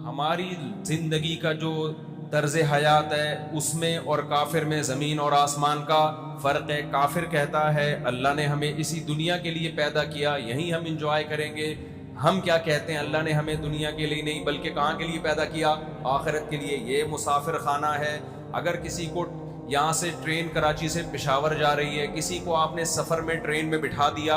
ہماری زندگی کا جو طرز حیات ہے اس میں اور کافر میں زمین اور آسمان کا فرق ہے. کافر کہتا ہے اللہ نے ہمیں اسی دنیا کے لیے پیدا کیا, یہیں ہم انجوائے کریں گے. ہم کیا کہتے ہیں, اللہ نے ہمیں دنیا کے لیے نہیں بلکہ کہاں کے لیے پیدا کیا, آخرت کے لیے. یہ مسافر خانہ ہے. اگر کسی کو یہاں سے ٹرین کراچی سے پشاور جا رہی ہے, کسی کو آپ نے سفر میں ٹرین میں بٹھا دیا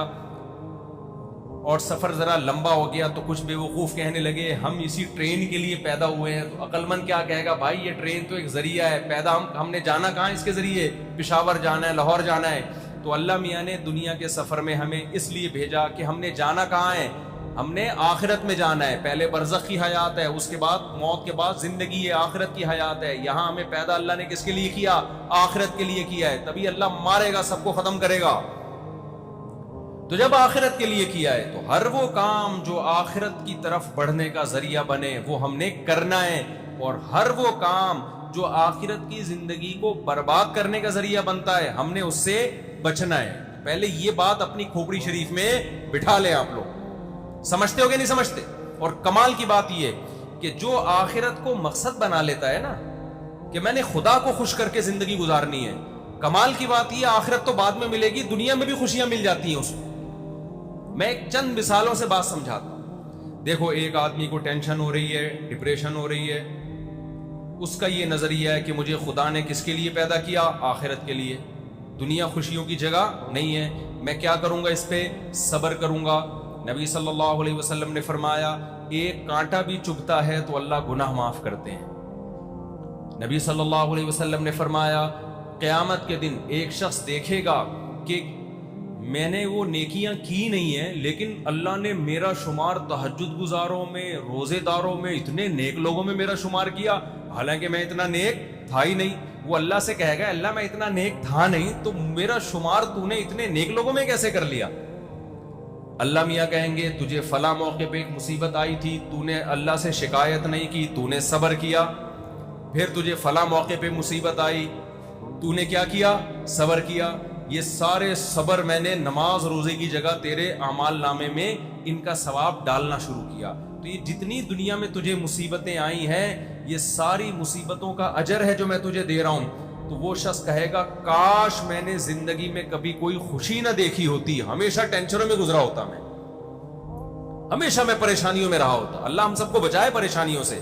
اور سفر ذرا لمبا ہو گیا تو کچھ بے وقوف کہنے لگے ہم اسی ٹرین کے لیے پیدا ہوئے ہیں, تو عقل مند کیا کہے گا, بھائی یہ ٹرین تو ایک ذریعہ ہے, پیدا ہم نے جانا کہاں اس کے ذریعے, پشاور جانا ہے, لاہور جانا ہے. تو اللہ میاں نے دنیا کے سفر میں ہمیں اس لیے بھیجا کہ ہم نے جانا کہاں ہے, ہم نے آخرت میں جانا ہے. پہلے برزخ کی حیات ہے, اس کے بعد موت کے بعد زندگی ہے, آخرت کی حیات ہے. یہاں ہمیں پیدا اللہ نے کس کے لیے کیا, آخرت کے لیے کیا ہے. تبھی اللہ مارے گا, سب کو ختم کرے گا. تو جب آخرت کے لیے کیا ہے تو ہر وہ کام جو آخرت کی طرف بڑھنے کا ذریعہ بنے وہ ہم نے کرنا ہے, اور ہر وہ کام جو آخرت کی زندگی کو برباد کرنے کا ذریعہ بنتا ہے ہم نے اس سے بچنا ہے. پہلے یہ بات اپنی کھوپڑی شریف میں بٹھا لیں. آپ لوگ سمجھتے ہو کہ نہیں سمجھتے؟ اور کمال کی بات یہ کہ جو آخرت کو مقصد بنا لیتا ہے نا کہ میں نے خدا کو خوش کر کے زندگی گزارنی ہے, کمال کی بات یہ آخرت تو بعد میں ملے گی, دنیا میں بھی خوشیاں مل جاتی ہیں اس کو. میں ایک چند مثالوں سے بات سمجھاتا ہوں. دیکھو ایک آدمی کو ٹینشن ہو رہی ہے, ڈپریشن ہو رہی ہے, اس کا یہ نظریہ ہے کہ مجھے خدا نے کس کے لیے پیدا کیا, آخرت کے لیے. دنیا خوشیوں کی جگہ نہیں ہے, میں کیا کروں گا, اس پہ صبر کروں گا. نبی صلی اللہ علیہ وسلم نے فرمایا ایک کانٹا بھی چبھتا ہے تو اللہ گناہ معاف کرتے ہیں. نبی صلی اللہ علیہ وسلم نے فرمایا قیامت کے دن ایک شخص دیکھے گا کہ میں نے وہ نیکیاں کی نہیں ہیں لیکن اللہ نے میرا شمار تہجد گزاروں میں, روزے داروں میں, اتنے نیک لوگوں میں میرا شمار کیا, حالانکہ میں اتنا نیک تھا ہی نہیں. وہ اللہ سے کہے گا اللہ میں اتنا نیک تھا نہیں تو میرا شمار تو نے اتنے نیک لوگوں میں کیسے کر لیا. اللہ میاں کہیں گے تجھے فلاں موقع پہ ایک مصیبت آئی تھی, تو نے اللہ سے شکایت نہیں کی, تو نے صبر کیا. پھر تجھے فلاں موقع پہ مصیبت آئی, تو نے کیا کیا, صبر کیا. یہ سارے صبر میں نے نماز روزے کی جگہ تیرے اعمال نامے میں ان کا ثواب ڈالنا شروع کیا. تو یہ جتنی دنیا میں تجھے مصیبتیں آئی ہیں یہ ساری مصیبتوں کا اجر ہے جو میں تجھے دے رہا ہوں. تو وہ شخص کہے گا کاش میں نے زندگی میں کبھی کوئی خوشی نہ دیکھی ہوتی, ہمیشہ ٹینشنوں میں گزرا ہوتا, میں ہمیشہ میں پریشانیوں میں رہا ہوتا. اللہ ہم سب کو بچائے پریشانیوں سے.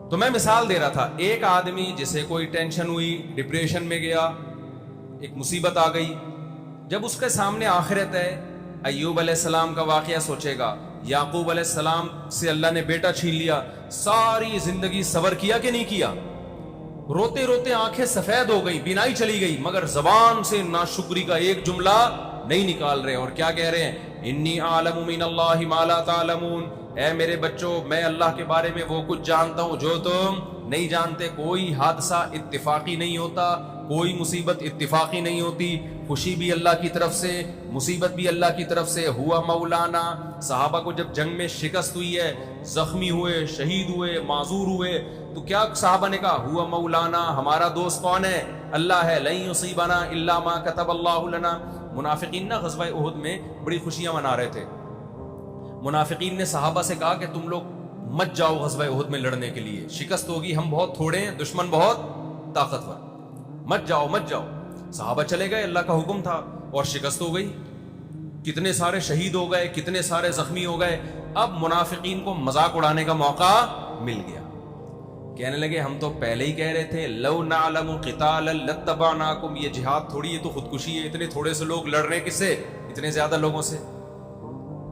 تو میں مثال دے رہا تھا, ایک آدمی جسے کوئی ٹینشن ہوئی, ڈپریشن میں گیا, ایک مصیبت آ گئی. جب اس کے سامنے آخرت ہے, ایوب علیہ السلام کا واقعہ سوچے گا, یعقوب علیہ السلام سے اللہ نے بیٹا چھین لیا, ساری زندگی صبر کیا کہ نہیں کیا, روتے روتے آنکھیں سفید ہو گئی, بینائی چلی گئی, مگر زبان سے ناشکری کا ایک جملہ نہیں نکال رہے. اور کیا کہہ رہے ہیں, انی اعلم من اللہ ما لا تعلمون, اے میرے بچوں میں اللہ کے بارے میں وہ کچھ جانتا ہوں جو تم نہیں جانتے. کوئی حادثہ اتفاقی نہیں ہوتا, کوئی مصیبت اتفاقی نہیں ہوتی, خوشی بھی اللہ کی طرف سے, مصیبت بھی اللہ کی طرف سے. ہوا مولانا, صحابہ کو جب جنگ میں شکست ہوئی ہے, زخمی ہوئے, شہید ہوئے, معذور ہوئے, تو کیا صحابہ نے کہا, ہوا مولانا, ہمارا دوست کون ہے, اللہ ہے. لن یصیبنا الا ما كتب اللہ لنا. منافقین نا غزوہ احد میں بڑی خوشیاں منا رہے تھے. منافقین نے صحابہ سے کہا کہ تم لوگ مت جاؤ غزوہ احد میں لڑنے کے لیے, شکست ہوگی, ہم بہت تھوڑے ہیں, دشمن بہت طاقتور, مت جاؤ مت جاؤ. صحابہ چلے گئے, اللہ کا حکم تھا, اور شکست ہو گئی, کتنے سارے شہید ہو گئے, کتنے سارے زخمی ہو گئے. اب منافقین کو مذاق اڑانے کا موقع مل گیا. کہنے لگے ہم تو پہلے ہی کہہ رہے تھے لو نعلم قتالا لاتبعناکم, یہ جہاد تھوڑی ہے, تو خودکشی ہے. اتنے تھوڑے سے لوگ لڑ رہے ہیں, کس سے, اتنے زیادہ لوگوں سے.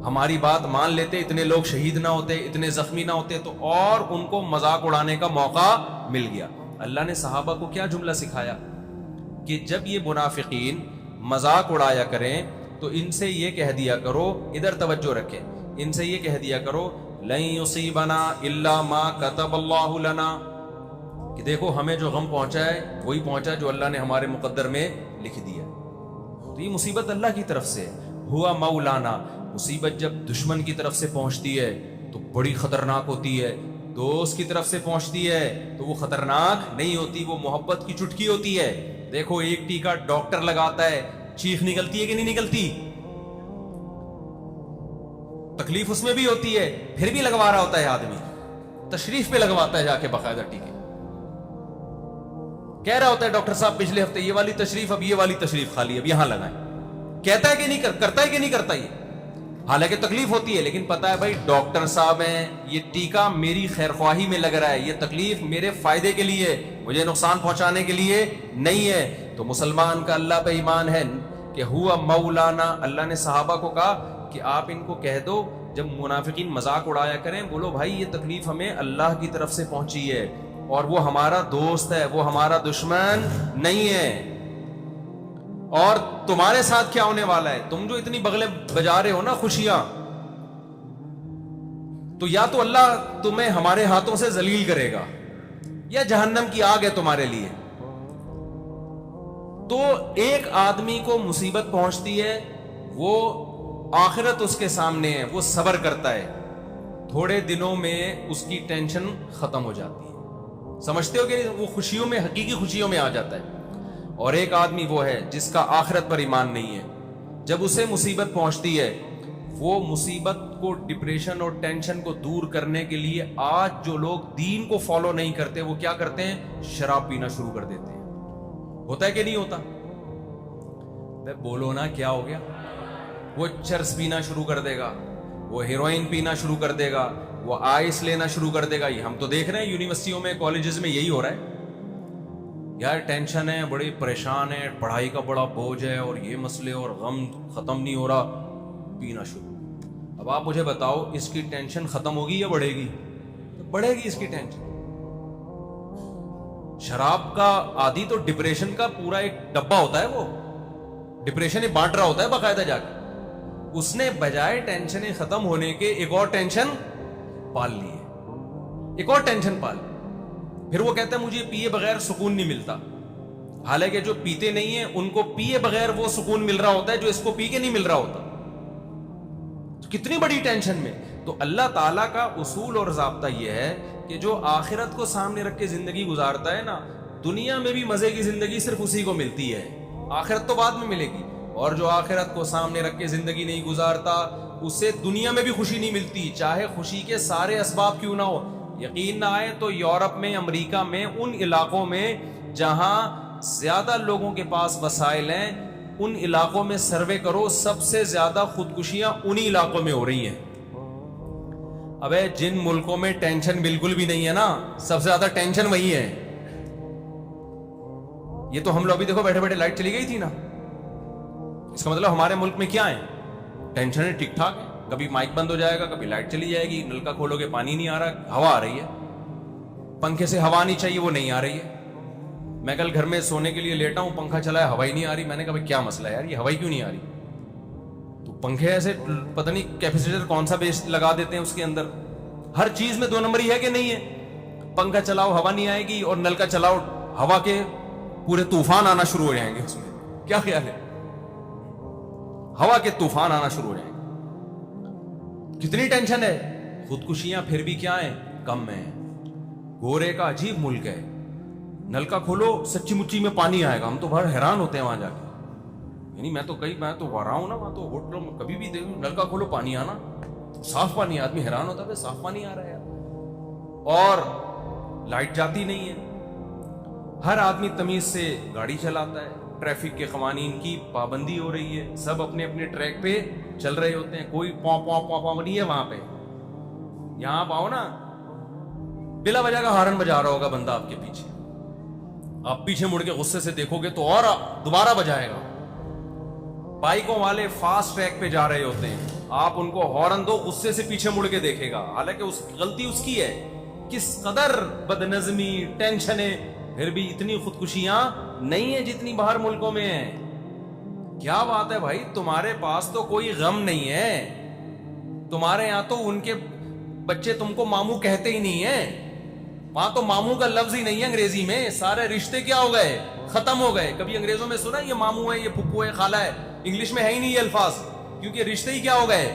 ہماری بات مان لیتے, اتنے لوگ شہید نہ ہوتے, اتنے زخمی نہ ہوتے. تو اور ان کو مذاق اڑانے کا موقع مل گیا. اللہ نے صحابہ کو کیا جملہ سکھایا کہ جب یہ منافقین مذاق اڑایا کریں تو ان سے یہ کہہ دیا کرو, ادھر توجہ رکھیں, ان سے یہ کہہ دیا کرو لن یصیبنا الا ما كتب اللہ لنا, کہ دیکھو ہمیں جو غم پہنچا ہے وہی پہنچا جو اللہ نے ہمارے مقدر میں لکھ دیا. تو یہ مصیبت اللہ کی طرف سے. ہوا مولانا, مصیبت جب دشمن کی طرف سے پہنچتی ہے تو بڑی خطرناک ہوتی ہے, دوست کی طرف سے پہنچتی ہے تو وہ خطرناک نہیں ہوتی, وہ محبت کی چٹکی ہوتی ہے. دیکھو ایک ٹیکا ڈاکٹر لگاتا ہے, چیخ نکلتی ہے کہ نہیں نکلتی, تکلیف اس میں بھی ہوتی ہے، پھر بھی لگوا رہا ہوتا ہے آدمی، تشریف پہ لگواتا ہے جا کے باقاعدہ ٹیکے، کہہ رہا ہوتا ہے ڈاکٹر صاحب پچھلے ہفتے یہ والی تشریف، اب یہ والی تشریف خالی، اب یہاں لگائیں، کہتا ہے کہ نہیں کرتا ہے کہ نہیں کرتا یہ، حالانکہ تکلیف ہوتی ہے، لیکن پتا ہے بھائی ڈاکٹر صاحب ہیں، یہ ٹیکا میری خیر خواہی میں لگ رہا ہے، یہ تکلیف میرے فائدے کے لیے، مجھے نقصان پہنچانے کے لیے نہیں ہے۔ تو مسلمان کا اللہ پہ ایمان ہے کہ ہوا مولانا، اللہ نے صحابہ کو کہا کہ آپ ان کو کہہ دو جب منافقین مذاق اڑایا کریں، بولو بھائی یہ تکلیف ہمیں اللہ کی طرف سے پہنچی ہے اور وہ ہمارا دوست ہے، وہ ہمارا دشمن نہیں ہے، اور تمہارے ساتھ کیا ہونے والا ہے، تم جو اتنی بغلیں بجا رہے ہو نا خوشیاں، تو یا تو اللہ تمہیں ہمارے ہاتھوں سے ذلیل کرے گا یا جہنم کی آگ ہے تمہارے لیے۔ تو ایک آدمی کو مصیبت پہنچتی ہے، وہ آخرت اس کے سامنے ہے، وہ صبر کرتا ہے، تھوڑے دنوں میں اس کی ٹینشن ختم ہو جاتی ہے، سمجھتے ہو کہ وہ خوشیوں میں، حقیقی خوشیوں میں آ جاتا ہے۔ اور ایک آدمی وہ ہے جس کا آخرت پر ایمان نہیں ہے، جب اسے مصیبت پہنچتی ہے، وہ مصیبت کو، ڈپریشن اور ٹینشن کو دور کرنے کے لیے آج جو لوگ دین کو فالو نہیں کرتے وہ کیا کرتے ہیں، شراب پینا شروع کر دیتے ہیں۔ ہوتا ہے کہ نہیں ہوتا؟ بولو نا کیا ہو گیا؟ وہ چرس پینا شروع کر دے گا، وہ ہیروئن پینا شروع کر دے گا، وہ آئس لینا شروع کر دے گا۔ یہ ہم تو دیکھ رہے ہیں یونیورسٹیوں میں، کالجز میں یہی ہو رہا ہے، یار ٹینشن ہے، بڑی پریشان ہے، پڑھائی کا بڑا بوجھ ہے اور یہ مسئلے اور غم ختم نہیں ہو رہا، پینا شروع۔ اب آپ مجھے بتاؤ اس کی ٹینشن ختم ہوگی یا بڑھے گی؟ بڑھے گی اس کی ٹینشن۔ شراب کا عادی تو ڈپریشن کا پورا ایک ڈبہ ہوتا ہے، وہ ڈپریشن بانٹ رہا ہوتا ہے باقاعدہ جا کے، اس نے بجائے ٹینشنیں ختم ہونے کے ایک اور ٹینشن پال لی ہے، ایک اور ٹینشن پال لی۔ پھر وہ کہتا ہے مجھے پیے بغیر سکون نہیں ملتا، حالانکہ جو پیتے نہیں ہیں ان کو پیے بغیر وہ سکون مل رہا ہوتا ہے جو اس کو پی کے نہیں مل رہا ہوتا۔ کتنی بڑی ٹینشن میں۔ تو اللہ تعالیٰ کا اصول اور ضابطہ یہ ہے کہ جو آخرت کو سامنے رکھ کے زندگی گزارتا ہے نا، دنیا میں بھی مزے کی زندگی صرف اسی کو ملتی ہے، آخرت تو بعد میں ملے گی، اور جو آخرت کو سامنے رکھ کے زندگی نہیں گزارتا اسے دنیا میں بھی خوشی نہیں ملتی، چاہے خوشی کے سارے اسباب کیوں نہ ہو۔ یقین نہ آئے تو یورپ میں، امریکہ میں، ان علاقوں میں جہاں زیادہ لوگوں کے پاس وسائل ہیں، ان علاقوں میں سروے کرو، سب سے زیادہ خودکشیاں انہی علاقوں میں ہو رہی ہیں۔ ابے جن ملکوں میں ٹینشن بالکل بھی نہیں ہے نا، سب سے زیادہ ٹینشن وہی ہے۔ یہ تو ہم لوگ بھی دیکھو بیٹھے بیٹھے لائٹ چلی گئی تھی نا، اس کا مطلب ہمارے ملک میں کیا ہے، ٹینشن ٹھیک ٹھاک ہے، کبھی مائک بند ہو جائے گا، کبھی لائٹ چلی جائے گی، نلکا کھولو گے پانی نہیں آ رہا، ہوا آ رہی ہے، پنکھے سے ہوا نہیں چاہیے وہ نہیں آ رہی ہے۔ میں کل گھر میں سونے کے لیے لیٹا ہوں، پنکھا چلا ہے، ہوا ہی نہیں آ رہی، میں نے کہا کیا مسئلہ ہے یار، یہ ہوا ہی کیوں نہیں آ رہی؟ تو پنکھے ایسے پتہ نہیں کیپیسیٹر کون سا بیس لگا دیتے ہیں اس کے اندر، ہر چیز میں 2 نمبری ہے کہ نہیں ہے؟ پنکھا چلاؤ ہوا نہیں آئے گی، اور نلکا چلاؤ ہوا کے پورے طوفان آنا شروع ہو جائیں گے اس میں، کیا خیال ہے؟ ہوا کے طوفان آنا شروع ہو جائیں گے۔ کتنی ٹینشن ہے۔ خودکشیاں پھر بھی کیا ہیں، کم ہیں۔ گورے کا عجیب ملک ہے، نلکا کھولو سچی مچی میں پانی آئے گا، ہم تو بڑا حیران ہوتے ہیں وہاں جا کے، یعنی میں تو وہاں رہا ہوں نا، وہاں تو ہوٹلوں میں کبھی بھی دیکھوں نلکا کھولو پانی آنا، صاف پانی، آدمی حیران ہوتا ہے صاف پانی آ رہا ہے، اور لائٹ جاتی نہیں ہے، ہر آدمی تمیز سے گاڑی چلاتا ہے، ٹریفک کے قوانین کی پابندی ہو رہی ہے، سب اپنے اپنے ٹریک پہ چل رہے ہوتے ہیں، کوئی پاؤں پاؤں پاؤں پاؤں نہیں ہے وہاں پہ۔ یہاں آپ آؤ نا، بلا وجہ کا ہارن بجا رہا ہوگا بندہ آپ کے پیچھے، آپ پیچھے مڑ کے غصے سے دیکھو گے تو اور دوبارہ بجائے گا۔ بائکوں والے فاسٹ ٹریک پہ جا رہے ہوتے ہیں، آپ ان کو ہارن دو، غصے سے پیچھے مڑ کے دیکھے گا، حالانکہ غلطی اس کی ہے۔ کس قدر بدنظمی، ٹینشنیں، پھر بھی اتنی خودکشیاں نہیں ہیں جتنی باہر ملکوں میں ہیں۔ کیا بات ہے بھائی، تمہارے پاس تو کوئی غم نہیں ہے، تمہارے یہاں تو ان کے بچے تم کو ماموں کہتے ہی نہیں ہیں، وہاں تو ماموں کا لفظ ہی نہیں ہے انگریزی میں، سارے رشتے کیا ہو گئے، ختم ہو گئے۔ کبھی انگریزوں میں سنا یہ ماموں ہے، یہ پھپھو ہے، خالہ ہے، انگلش میں ہے ہی نہیں یہ الفاظ، کیونکہ رشتے ہی کیا ہو گئے،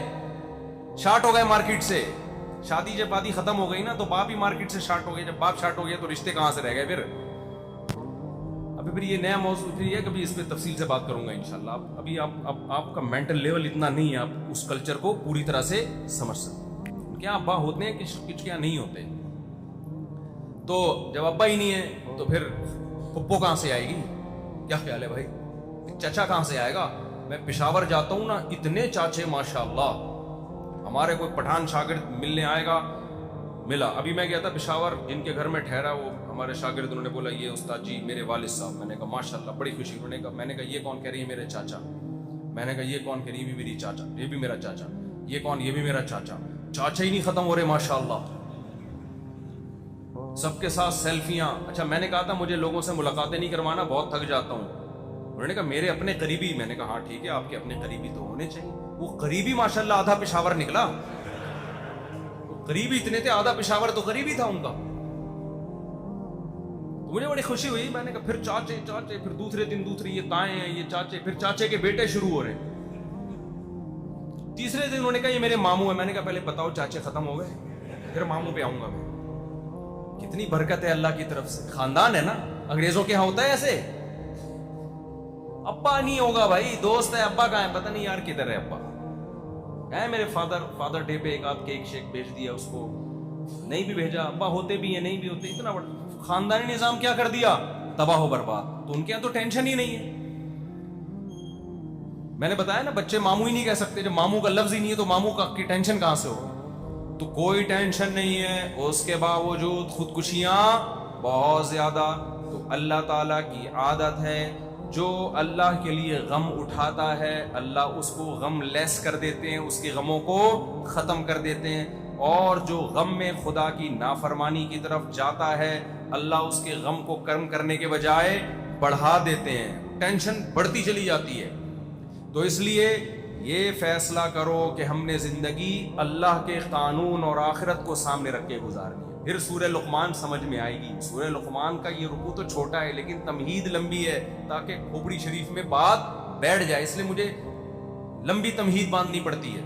شارٹ ہو گئے مارکیٹ سے۔ شادی جب آدھی ختم ہو گئی نا تو باپ ہی مارکیٹ سے شارٹ ہو گئے، جب باپ شارٹ ہو گیا تو رشتے کہاں سے رہ گئے پھر؟ ابھی پھر یہ نیا موضوع پھر یہ کبھی اس پہ تفصیل سے بات کروں گا انشاءاللہ. ابھی آپ کا مینٹل لیول اتنا نہیں ہے آپ اس کلچر کو پوری طرح سے سمجھ سکتے. کیا ابا ہوتے ہیں کچھ کیا نہیں ہوتے. تو جب ابا ہی نہیں ہے تو پھر پھپھو کہاں سے آئے گی؟ کیا خیال ہے بھائی؟ چچا کہاں سے آئے گا؟ میں پشاور جاتا ہوں نا, اتنے چاچے ماشاءاللہ. ہمارے کوئی پٹھان شاگرد ملنے آئے گا, ملا. ابھی میں گیا تھا پشاور, جن کے گھر میں ٹھہرا وہ ہمارے شاگرد, انہوں نے بولا یہ استاد جی میرے والد صاحب. میں نے کہا ماشاءاللہ, بڑی خوشی. انہوں نے کہا, میں نے کہا یہ کون کہہ رہی ہے؟ میرے چاچا. میں نے کہا یہ کون کہہ رہی ہے؟ یہ بھی میری چاچا, یہ بھی میرا چاچا. یہ کون؟ یہ بھی میرا چاچا. چاچا ہی نہیں ختم ہو رہے ماشاءاللہ. سب کے ساتھ سیلفیاں. اچھا میں نے کہا تھا مجھے لوگوں سے ملاقاتیں نہیں کروانا, بہت تھک جاتا ہوں. انہوں نے کہا میرے اپنے قریبی. میں نے کہا ہاں ٹھیک ہے, آپ کے اپنے قریبی تو ہونے چاہیے. وہ قریبی ماشاءاللہ آدھا پشاور نکلا. قریبی اتنے تھے, آدھا پشاور تو قریبی تھا ان کا. مجھے بڑی خوشی ہوئی. میں نے کہا پھر چاچے چاچے, پھر دوسرے دن دوسری یہ تائیں ہیں, یہ چاچے, پھر چاچے کے بیٹے شروع ہو رہے ہیں. تیسرے دن انہوں نے کہا یہ میرے ماموں ہیں. میں نے کہا پہلے بتاؤ چاچے ختم ہو گئے, پھر ماموں پہ آؤں گا میں. کتنی برکت ہے اللہ کی طرف سے. خاندان ہے نا, انگریزوں کے ہاں ہوتا ہے ایسے. ابا نہیں ہوگا بھائی, دوست ہے. ابا کہاں ہے؟ پتہ نہیں یار کدھر ہے ابا. ہے میرے فادر ڈے پہ ایک آدھ کیک شیک بھیج دیا اس کو, نہیں بھی بھیجا. ابا ہوتے بھی ہیں, نہیں بھی ہوتے. اتنا بڑا خاندانی نظام کیا کر دیا, تباہ و برباد. تو ان کے یہاں تو ٹینشن ہی نہیں ہے. میں نے بتایا نا, بچے ماموں ہی نہیں کہہ سکتے. جب ماموں کا لفظ ہی نہیں ہے تو ماموں کی ٹینشن کہاں سے ہو؟ تو کوئی ٹینشن نہیں ہے. اس کے باوجود خودکشیاں بہت زیادہ. تو اللہ تعالیٰ کی عادت ہے, جو اللہ کے لیے غم اٹھاتا ہے اللہ اس کو غم لیس کر دیتے ہیں, اس کے غموں کو ختم کر دیتے ہیں. اور جو غم میں خدا کی نافرمانی کی طرف جاتا ہے اللہ اس کے غم کو کم کرنے کے بجائے بڑھا دیتے ہیں. ٹینشن بڑھتی چلی جاتی ہے. تو اس لیے یہ فیصلہ کرو کہ ہم نے زندگی اللہ کے قانون اور آخرت کو سامنے رکھ کے گزارنی ہے. پھر سورہ لقمان سمجھ میں آئے گی. سورہ لقمان کا یہ رکوع تو چھوٹا ہے لیکن تمہید لمبی ہے تاکہ کھوپڑی شریف میں بات بیٹھ جائے, اس لیے مجھے لمبی تمہید باندھنی پڑتی ہے.